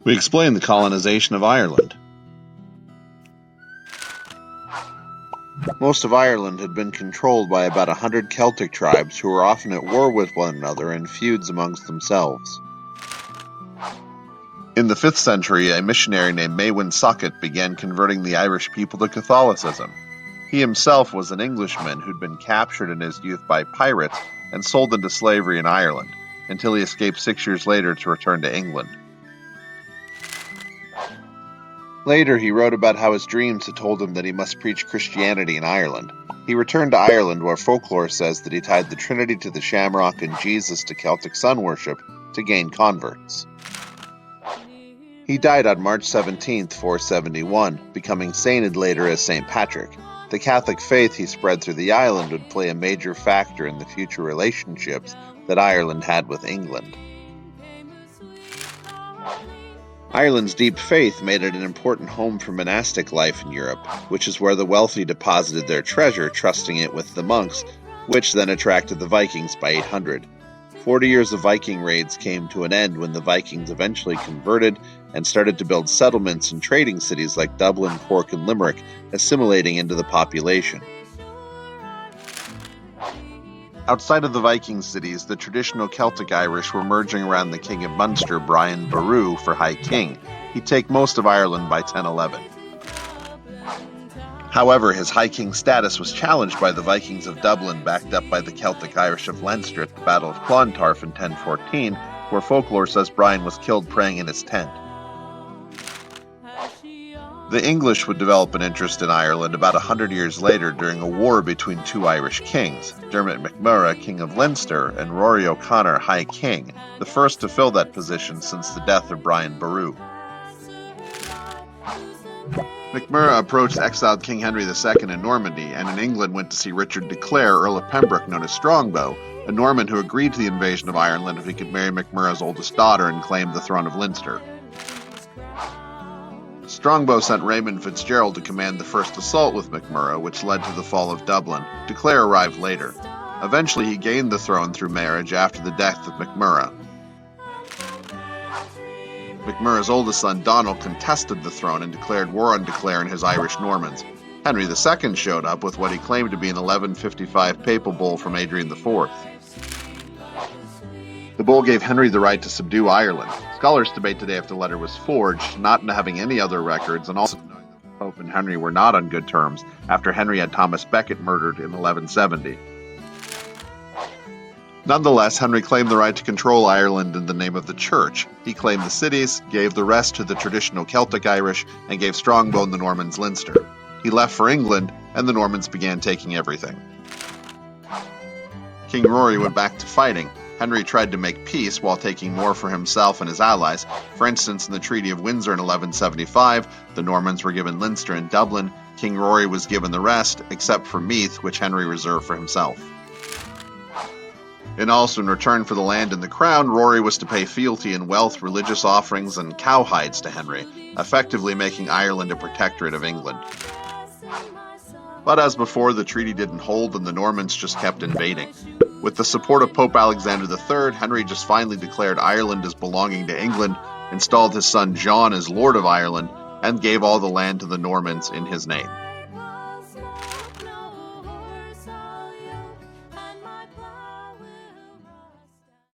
We explain the colonization of Ireland. Most of Ireland had been controlled by about 100 Celtic tribes who were often at war with one another and feuds amongst themselves. In the 5th century, a missionary named Maewyn Socket began converting the Irish people to Catholicism. He himself was an Englishman who'd been captured in his youth by pirates and sold into slavery in Ireland, until he escaped 6 years later to return to England. Later, he wrote about how his dreams had told him that he must preach Christianity in Ireland. He returned to Ireland, where folklore says that he tied the Trinity to the shamrock and Jesus to Celtic sun worship to gain converts. He died on March 17, 471, becoming sainted later as St. Patrick. The Catholic faith he spread through the island would play a major factor in the future relationships that Ireland had with England. Ireland's deep faith made it an important home for monastic life in Europe, which is where the wealthy deposited their treasure, trusting it with the monks, which then attracted the Vikings by 800. 40 years of Viking raids came to an end when the Vikings eventually converted and started to build settlements and trading cities like Dublin, Cork, and Limerick, assimilating into the population. Outside of the Viking cities, the traditional Celtic Irish were merging around the King of Munster, Brian Boru, for High King. He'd take most of Ireland by 1011. However, his High King status was challenged by the Vikings of Dublin, backed up by the Celtic Irish of Leinster at the Battle of Clontarf in 1014, where folklore says Brian was killed praying in his tent. The English would develop an interest in Ireland about 100 years later during a war between two Irish kings, Dermot MacMurrough, King of Leinster, and Rory O'Connor, High King, the first to fill that position since the death of Brian Boru. MacMurrough approached exiled King Henry II in Normandy, and in England went to see Richard de Clare, Earl of Pembroke, known as Strongbow, a Norman who agreed to the invasion of Ireland if he could marry MacMurrough's oldest daughter and claim the throne of Leinster. Strongbow sent Raymond Fitzgerald to command the first assault with MacMurrough, which led to the fall of Dublin. De Clare arrived later. Eventually he gained the throne through marriage after the death of MacMurrough. MacMurrough's oldest son Donald contested the throne and declared war on De Clare and his Irish Normans. Henry II showed up with what he claimed to be an 1155 papal bull from Adrian IV. The bull gave Henry the right to subdue Ireland. Scholars debate today if the letter was forged, not having any other records, and also knowing that the Pope and Henry were not on good terms after Henry had Thomas Becket murdered in 1170. Nonetheless, Henry claimed the right to control Ireland in the name of the Church. He claimed the cities, gave the rest to the traditional Celtic Irish, and gave Strongbow and the Normans Leinster. He left for England, and the Normans began taking everything. King Rory went back to fighting. Henry tried to make peace while taking more for himself and his allies. For instance, in the Treaty of Windsor in 1175, the Normans were given Leinster and Dublin. King Rory was given the rest, except for Meath, which Henry reserved for himself. And also, in return for the land and the crown, Rory was to pay fealty in wealth, religious offerings, and cowhides to Henry, effectively making Ireland a protectorate of England. But as before, the treaty didn't hold and the Normans just kept invading. With the support of Pope Alexander III, Henry just finally declared Ireland as belonging to England, installed his son John as Lord of Ireland, and gave all the land to the Normans in his name.